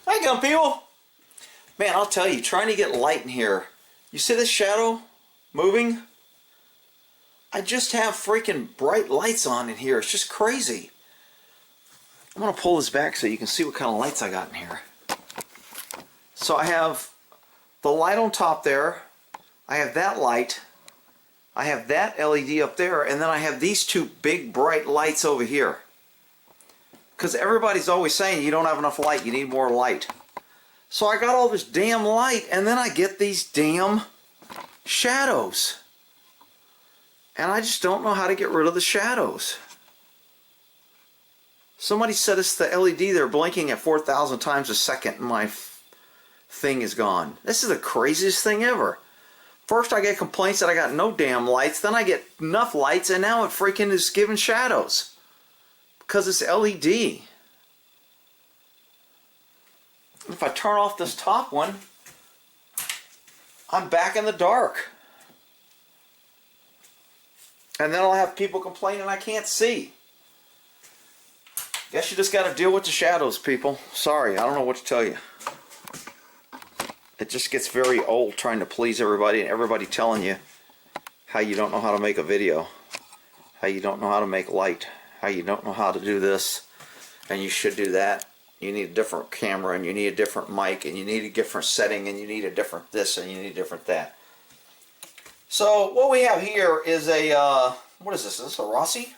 Hi, gun people. Man, I'll tell you, trying to get light in here. You see this shadow moving? I just have freaking bright lights on in here. It's just crazy. I'm going to pull this back so you can see what kind of lights I got in here. So I have the light on top there. I have that light. I have that LED up there. And then I have these two big bright lights over here. Because everybody's always saying you don't have enough light, you need more light. So I got all this damn light, and then I get these damn shadows. And I just don't know how to get rid of the shadows. Somebody said it's the LED, they're blinking at 4,000 times a second, and my thing is gone. This is the craziest thing ever. First I get complaints that I got no damn lights, then I get enough lights, and now it freaking is giving shadows. Because it's LED. If I turn off this top one, I'm back in the dark. And then I'll have people complaining I can't see. Guess you just got to deal with the shadows, people. Sorry, I don't know what to tell you. It just gets very old trying to please everybody and everybody telling you how you don't know how to make a video, how you don't know how to make light, how you don't know how to do this, and you should do that. You need a different camera, and you need a different mic, and you need a different setting, and you need a different this, and you need a different that. So what we have here is a, what is this? Is this a Rossi?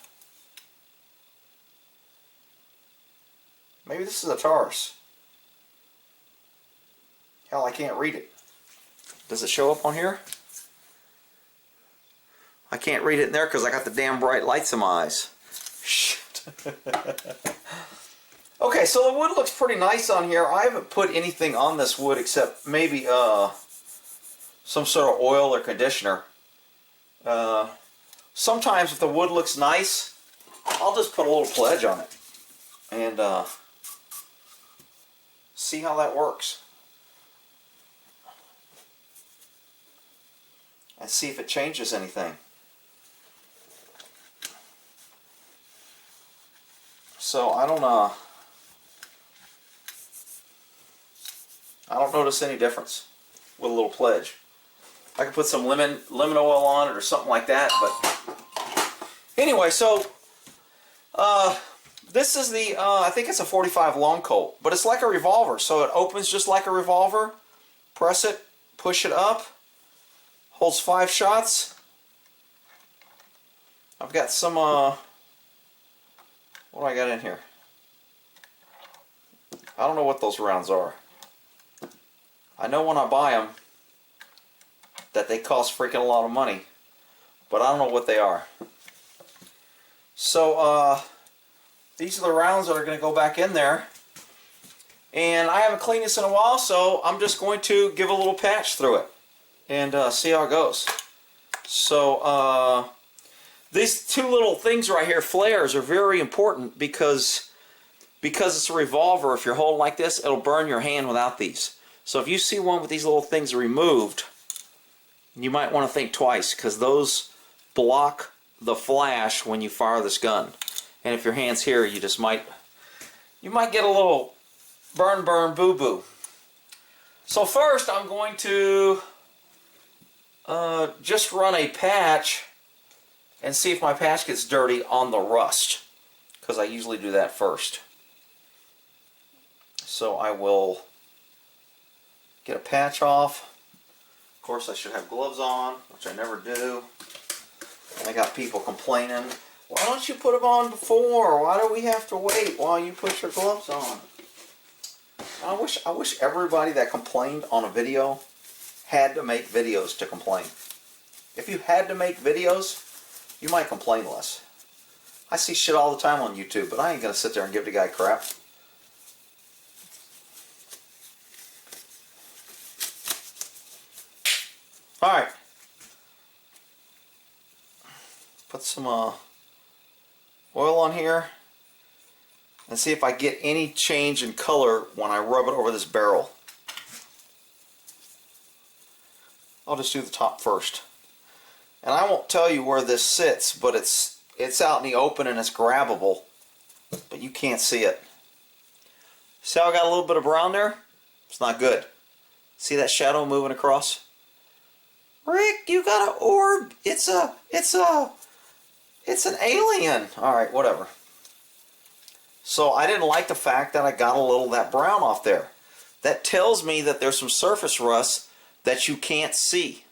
Maybe this is a Taurus. Hell, I can't read it. Does it show up on here? I can't read it in there because I got the damn bright lights in my eyes. Shit. Okay, so the wood looks pretty nice on here. I haven't put anything on this wood except maybe some sort of oil or conditioner. Sometimes if the wood looks nice, I'll just put a little pledge on it and see how that works. And see if it changes anything. So I don't notice any difference with a little pledge. I could put some lemon oil on it or something like that, but anyway, so this is the I think it's a 45 long Colt, but it's like a revolver, so it opens just like a revolver. Press it, push it up, holds 5 shots. I've got some what do I got in here? I don't know what those rounds are. I know when I buy them that they cost freaking a lot of money, but I don't know what they are. So these are the rounds that are going to go back in there, and I haven't cleaned this in a while, so I'm just going to give a little patch through it and see how it goes. So these two little things right here, flares, are very important because it's a revolver. If you're holding like this, it'll burn your hand without these. So if you see one with these little things removed, you might want to think twice, because those block the flash when you fire this gun. And if your hand's here, you might get a little burn, boo boo. So first I'm going to just run a patch and see if my patch gets dirty on the rust, because I usually do that first. So I will get a patch off. Of course, I should have gloves on, which I never do. And I got people complaining, why don't you put them on before? Why do we have to wait while you put your gloves on? I wish everybody that complained on a video had to make videos to complain. If you had to make videos, you might complain less. I see shit all the time on YouTube, but I ain't gonna sit there and give the guy crap. Alright. Put some oil on here and see if I get any change in color when I rub it over this barrel. I'll just do the top first. And I won't tell you where this sits, but it's out in the open and it's grabbable, but you can't see it. See how I got a little bit of brown there? It's not good. See that shadow moving across? Rick, you got an orb. It's an alien. All right, whatever. So I didn't like the fact that I got a little of that brown off there. That tells me that there's some surface rust that you can't see.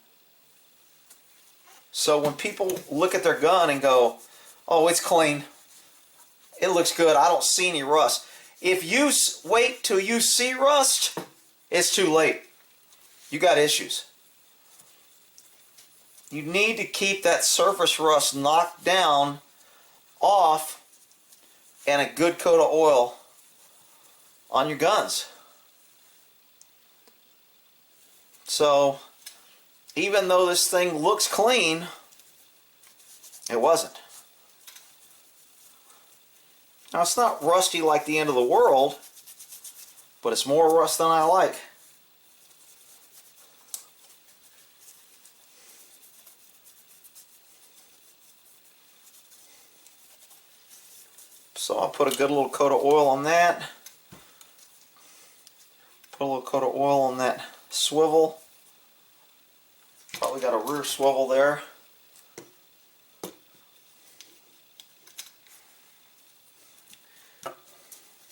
So when people look at their gun and go, oh, it's clean, it looks good, I don't see any rust. If you wait till you see rust, it's too late. You got issues. You need to keep that surface rust knocked down, off, and a good coat of oil on your guns. So, even though this thing looks clean, it wasn't. Now, it's not rusty like the end of the world, but it's more rust than I like. So I'll put a good little coat of oil on that. Put a little coat of oil on that swivel. Probably got a rear swivel there.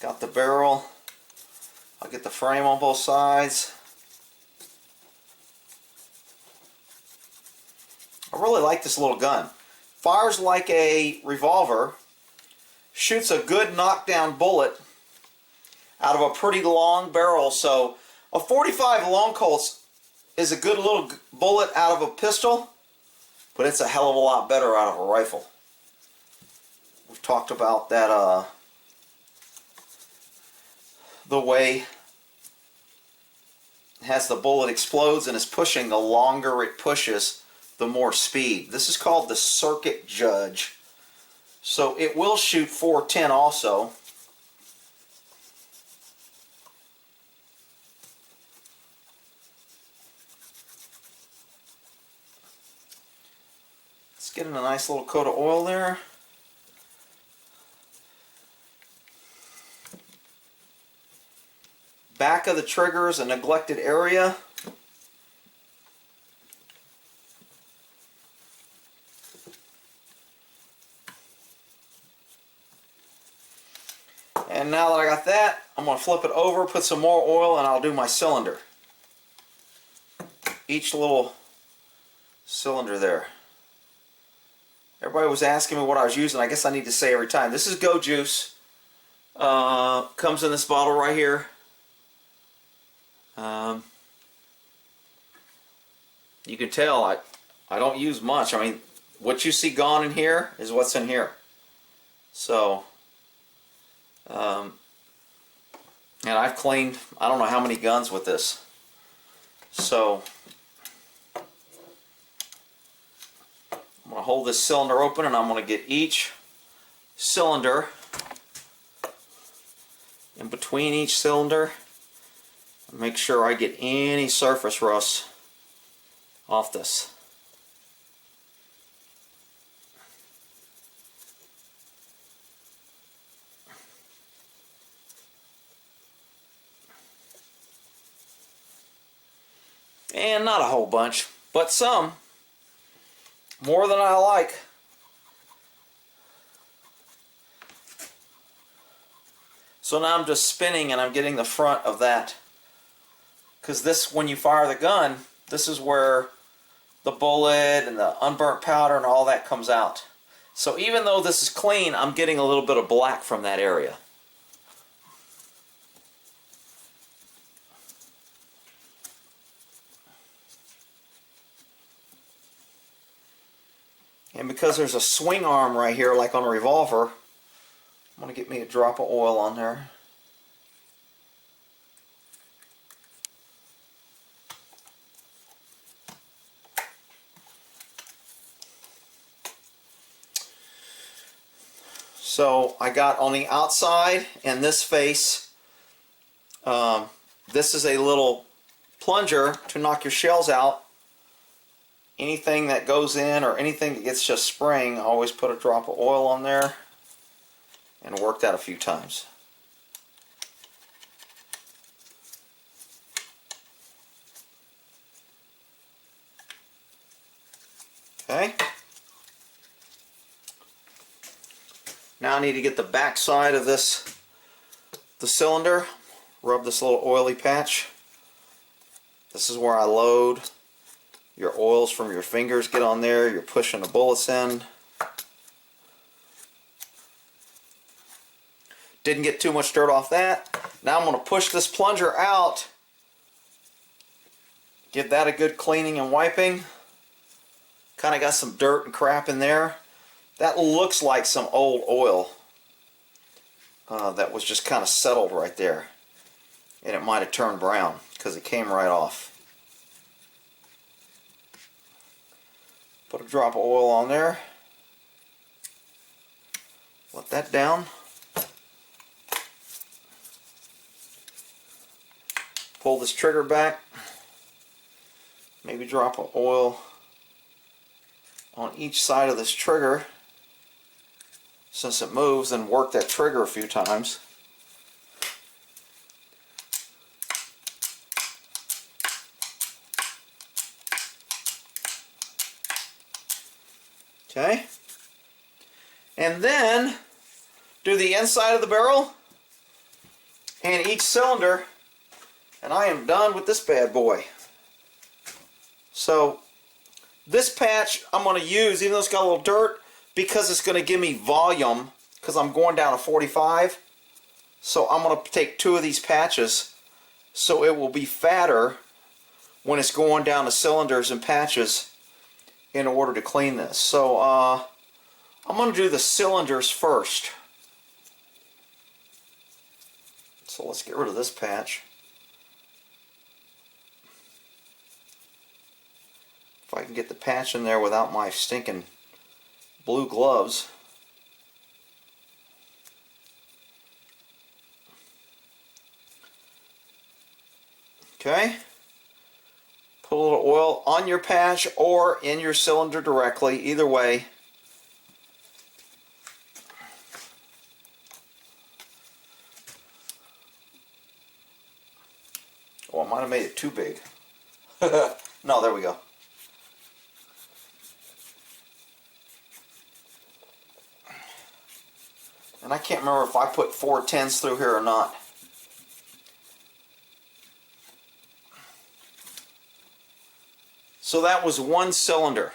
Got the barrel. I'll get the frame on both sides. I really like this little gun. Fires like a revolver. Shoots a good knockdown bullet out of a pretty long barrel. So a 45 long Colts is a good little bullet out of a pistol, but it's a hell of a lot better out of a rifle. We've talked about that, the way as the bullet explodes and is pushing, the longer it pushes, the more speed. This is called the circuit judge. So it will shoot 410 also. Let's get in a nice little coat of oil there. Back of the trigger is a neglected area. And now that I got that, I'm going to flip it over, put some more oil, and I'll do my cylinder. Each little cylinder there. Everybody was asking me what I was using. I guess I need to say every time. This is Go Juice. Comes in this bottle right here. You can tell I don't use much. I mean, what you see gone in here is what's in here. So, and I've cleaned I don't know how many guns with this. So, I'm going to hold this cylinder open and I'm going to get each cylinder in between each cylinder and make sure I get any surface rust off this. And not a whole bunch, but some. More than I like. So now I'm just spinning and I'm getting the front of that. Because this, when you fire the gun, this is where the bullet and the unburnt powder and all that comes out. So even though this is clean, I'm getting a little bit of black from that area. And because there's a swing arm right here, like on a revolver, I'm going to get me a drop of oil on there. So I got on the outside and this face, this is a little plunger to knock your shells out. Anything that goes in or anything that gets just spraying, I always put a drop of oil on there and work that a few times. Okay. Now I need to get the back side of the cylinder. Rub this little oily patch. This is where I load. Your oils from your fingers get on there. You're pushing the bullets in. Didn't get too much dirt off that. Now I'm going to push this plunger out. Give that a good cleaning and wiping. Kind of got some dirt and crap in there. That looks like some old oil that was just kind of settled right there. And it might have turned brown because it came right off. Put a drop of oil on there. Let that down. Pull this trigger back. Maybe drop of oil on each side of this trigger since it moves, and work that trigger a few times. Okay. And then do the inside of the barrel and each cylinder, and I am done with this bad boy. So this patch I'm going to use, even though it's got a little dirt, because it's going to give me volume, because I'm going down to 45. So I'm going to take 2 of these patches so it will be fatter when it's going down to cylinders and patches in order to clean this. So I'm going to do the cylinders first. So let's get rid of this patch. If I can get the patch in there without my stinking blue gloves. Okay. Put a little oil on your patch or in your cylinder directly, either way. Oh, I might have made it too big. No, there we go. And I can't remember if I put 4/10 through here or not. So that was 1 cylinder.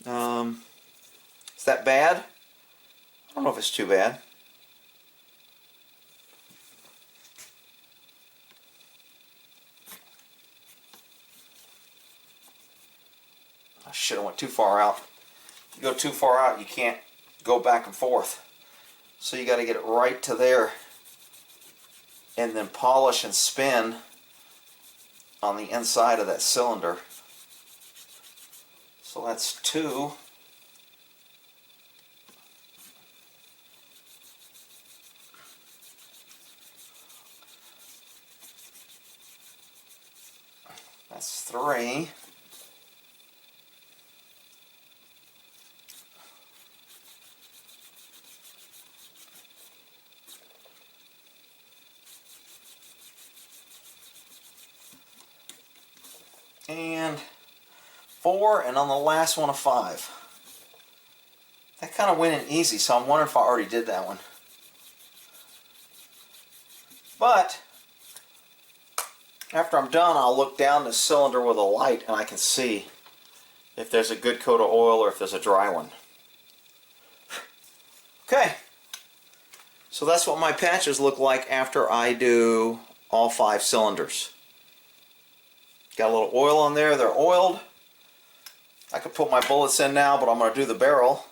Is that bad? I don't know if it's too bad. I should have went too far out. If you go too far out, you can't go back and forth. So you got to get it right to there and then polish and spin on the inside of that cylinder. So that's 2. That's 3. And 4, and on the last one a 5. That kind of went in easy, so I'm wondering if I already did that one. But after I'm done, I'll look down the cylinder with a light and I can see if there's a good coat of oil or if there's a dry one. Okay, so that's what my patches look like after I do all 5 cylinders. Got a little oil on there, they're oiled. I could put my bullets in now, but I'm going to do the barrel,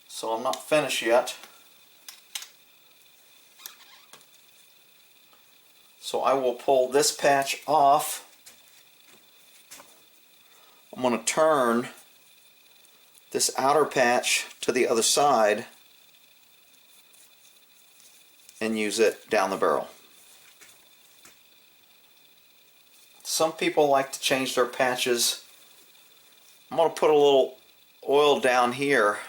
so I'm not finished yet. So I will pull this patch off. I'm going to turn this outer patch to the other side and use it down the barrel. Some people like to change their patches. I'm going to put a little oil down here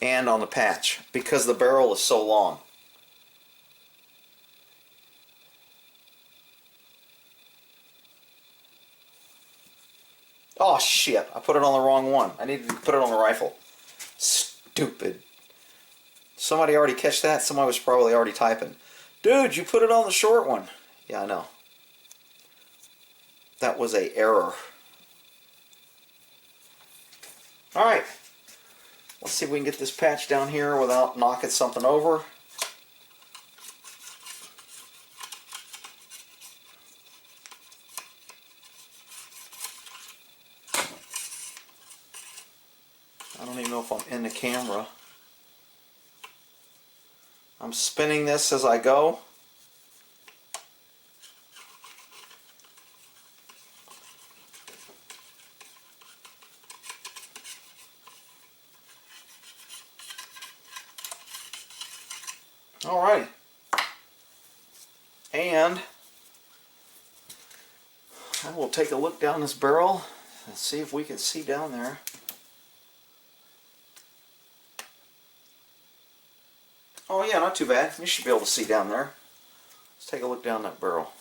and on the patch because the barrel is so long. shit, I put it on the wrong one. I needed to put it on the rifle. Stupid. Somebody already catch that? Somebody was probably already typing. Dude, you put it on the short one. Yeah, I know. That was an error. Alright. Let's see if we can get this patch down here without knocking something over. I don't even know if I'm in the camera. I'm spinning this as I go. Alright. And I will take a look down this barrel and see if we can see down there. Oh yeah, not too bad. You should be able to see down there. Let's take a look down that barrel.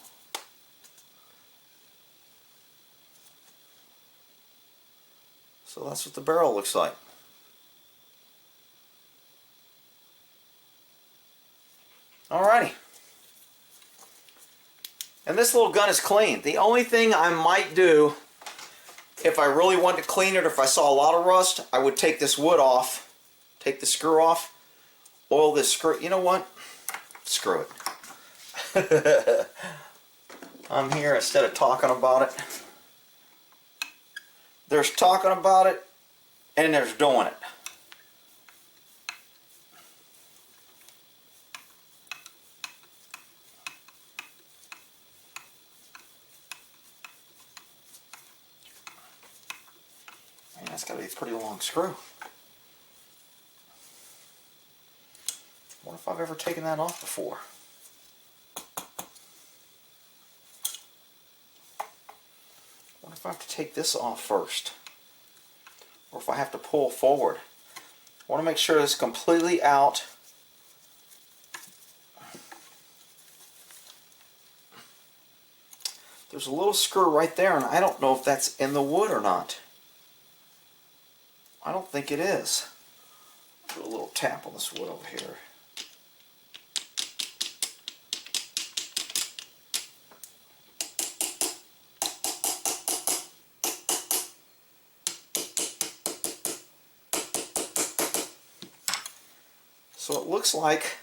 So that's what the barrel looks like. Alrighty. And this little gun is clean. The only thing I might do, if I really want to clean it, or if I saw a lot of rust, I would take this wood off, take the screw off, oil this screw. You know what? Screw it. I'm here instead of talking about it. There's talking about it, and there's doing it. Man, that's got to be a pretty long screw. I wonder if I've ever taken that off before. I wonder if I have to take this off first, or if I have to pull forward. I want to make sure it's completely out. There's a little screw right there, and I don't know if that's in the wood or not. I don't think it is. Do a little tap on this wood over here. So it looks like,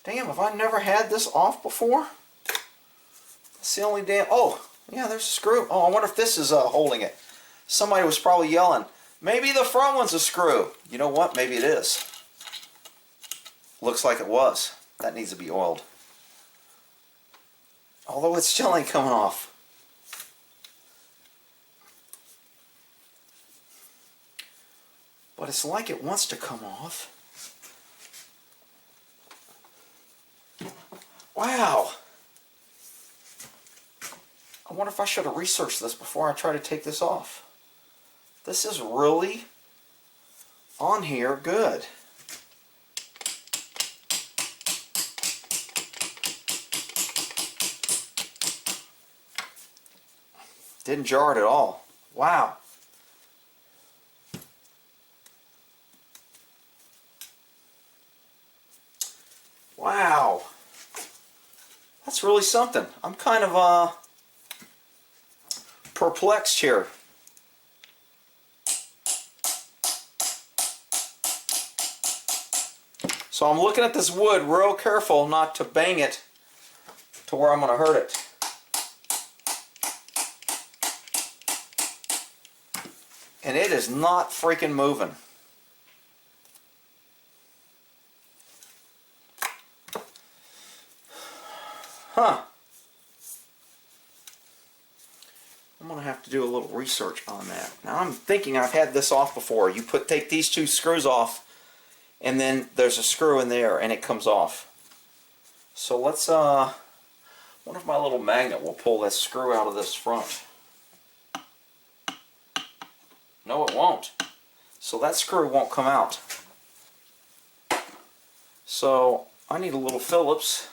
damn, have I never had this off before? That's the only damn, oh, yeah, there's a screw. Oh, I wonder if this is holding it. Somebody was probably yelling, maybe the front one's a screw. You know what? Maybe it is. Looks like it was. That needs to be oiled. Although it still ain't coming off. But it's like it wants to come off. Wow. I wonder if I should have researched this before I try to take this off. This is really on here good. Didn't jar it at all. Wow. Wow. That's really something. I'm kind of perplexed here. So I'm looking at this wood real careful not to bang it to where I'm going to hurt it. And it is not freaking moving. Huh. I'm going to have to do a little research on that. Now I'm thinking I've had this off before. You take these two screws off, and then there's a screw in there and it comes off. So let's, wonder if my little magnet will pull that screw out of this front. No, it won't. So that screw won't come out. So I need a little Phillips.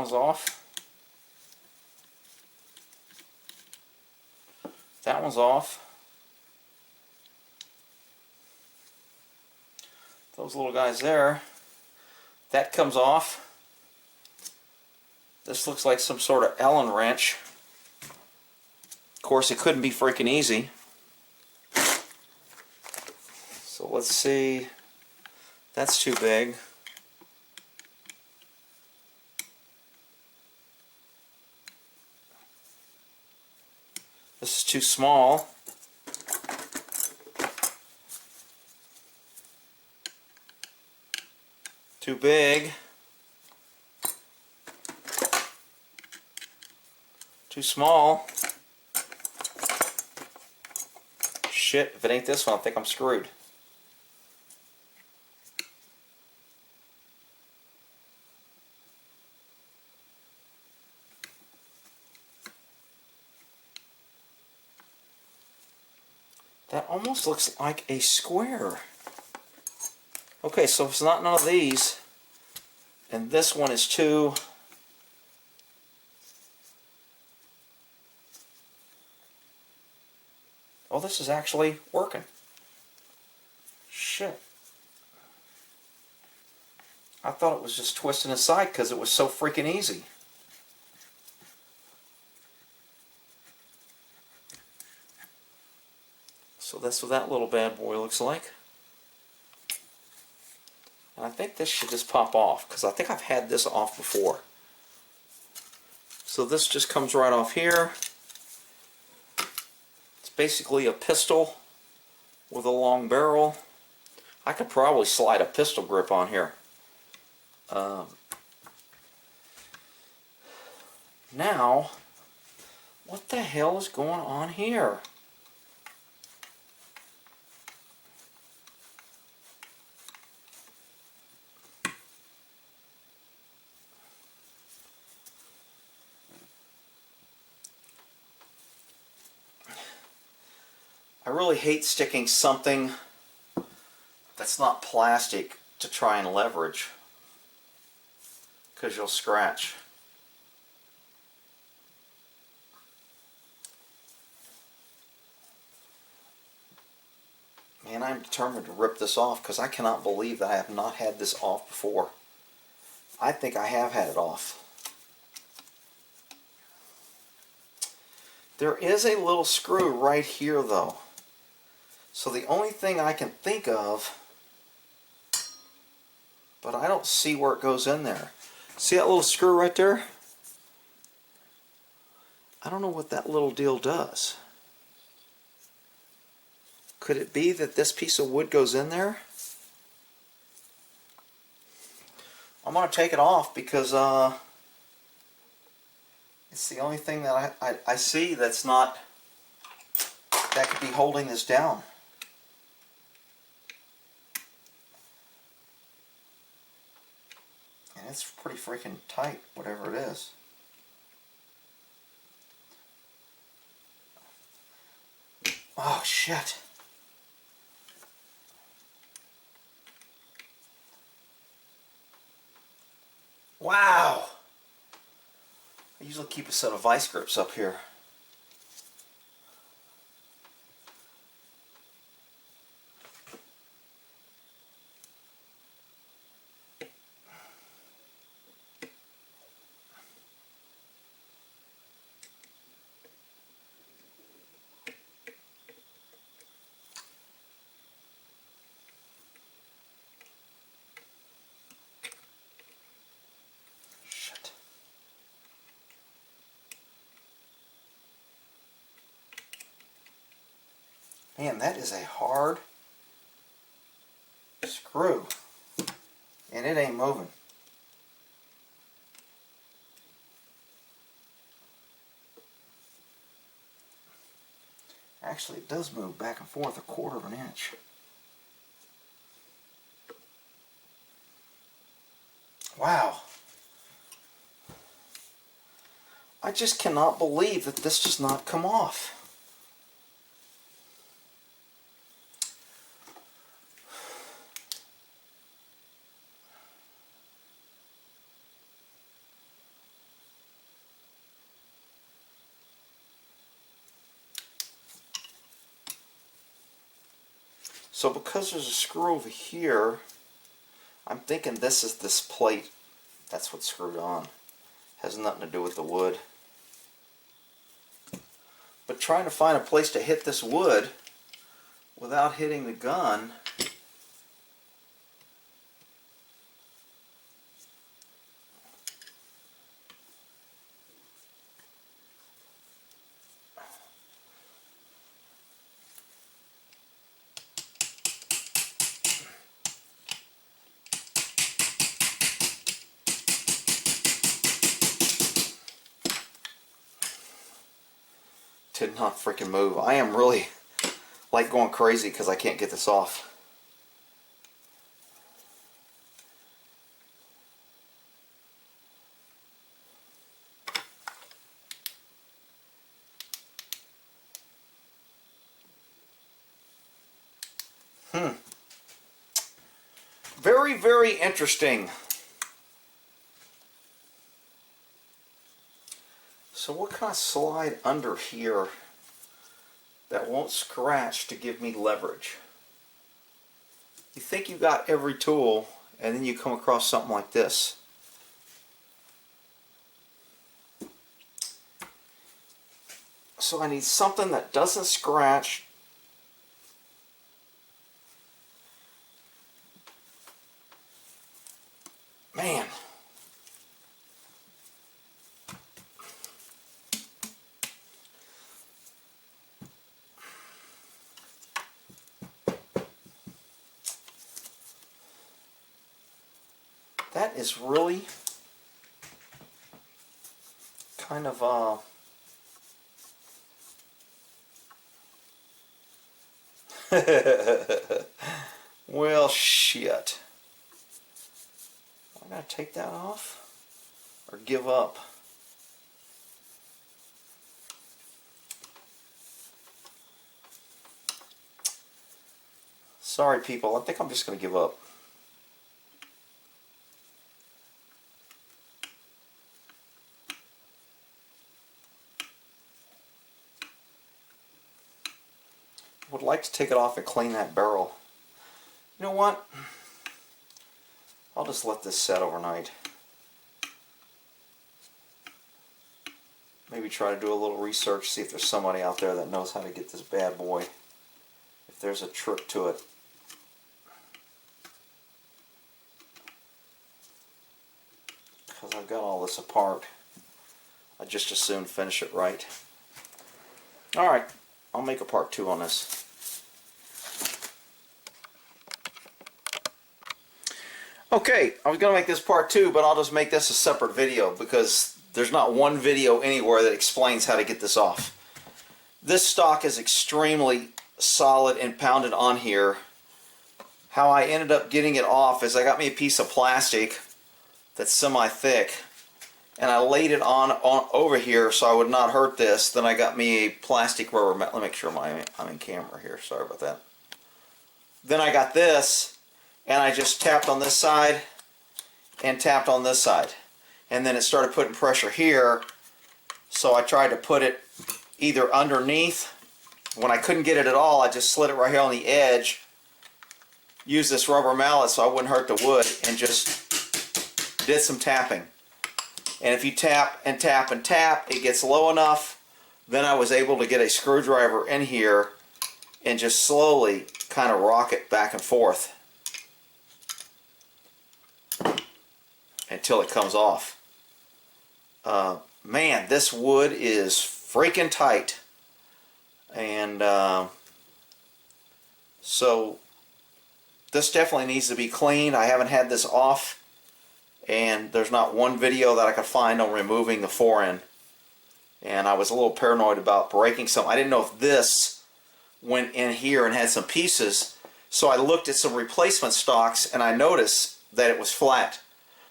one's off. That one's off. Those little guys there. That comes off. This looks like some sort of Allen wrench. Of course, it couldn't be freaking easy. So let's see. That's too big. This is too small. Too big. Too small. Shit, if it ain't this one, I think I'm screwed. That almost looks like a square. Okay, so it's not none of these. And this one is too... Oh, this is actually working. Shit. I thought it was just twisting aside because it was so freaking easy. So that's what that little bad boy looks like. And I think this should just pop off because I think I've had this off before. So this just comes right off here. It's basically a pistol with a long barrel. I could probably slide a pistol grip on here. Now, what the hell is going on here? I really hate sticking something that's not plastic to try and leverage, because you'll scratch. Man, I'm determined to rip this off because I cannot believe that I have not had this off before. I think I have had it off. There is a little screw right here though. So the only thing I can think of, but I don't see where it goes in there. See that little screw right there? I don't know what that little deal does. Could it be that this piece of wood goes in there? I'm going to take it off because it's the only thing that I see that's not, that could be holding this down. And it's pretty freaking tight, whatever it is. Oh shit. Wow. I usually keep a set of vice grips up here. Man, that is a hard screw, and it ain't moving. Actually, it does move back and forth 1/4 of an inch. Wow. I just cannot believe that this does not come off. So because there's a screw over here, I'm thinking this is this plate. That's what's screwed on. Has nothing to do with the wood. But trying to find a place to hit this wood without hitting the gun. Did not freaking move. I am really like going crazy because I can't get this off. Very, very interesting. So what can I slide under here that won't scratch to give me leverage? You think you got every tool, and then you come across something like this. So I need something that doesn't scratch. Man. That is really kind of well, shit. I gotta take that off or give up. Sorry, people. I think I'm just gonna give up. Would like to take it off and clean that barrel. You know what? I'll just let this set overnight. Maybe try to do a little research, see if there's somebody out there that knows how to get this bad boy. If there's a trick to it. Because I've got all this apart. I just as soon finish it right. Alright, I'll make a part 2 on this. Okay, I was going to make this part 2, but I'll just make this a separate video because there's not one video anywhere that explains how to get this off. This stock is extremely solid and pounded on here. How I ended up getting it off is I got me a piece of plastic that's semi-thick and I laid it on over here so I would not hurt this. Then I got me a plastic rubber mat. Let me make sure I'm in camera here. Sorry about that. Then I got this. And I just tapped on this side and tapped on this side. And then it started putting pressure here. So I tried to put it either underneath. When I couldn't get it at all, I just slid it right here on the edge. Used this rubber mallet so I wouldn't hurt the wood and just did some tapping. And if you tap and tap and tap, it gets low enough. Then I was able to get a screwdriver in here and just slowly kind of rock it back and forth until it comes off. Man, this wood is freaking tight. And so this definitely needs to be cleaned. I haven't had this off, and there's not one video that I could find on removing the forend. And I was a little paranoid about breaking some. I didn't know if this went in here and had some pieces. So I looked at some replacement stocks and I noticed that it was flat.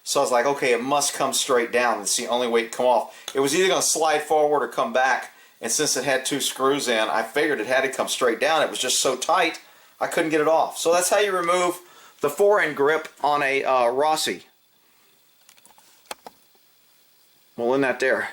So I was like, okay, it must come straight down. It's the only way it come off. It was either going to slide forward or come back. And since it had 2 screws in, I figured it had to come straight down. It was just so tight, I couldn't get it off. So that's how you remove the forend grip on a Rossi. Well, isn't that there?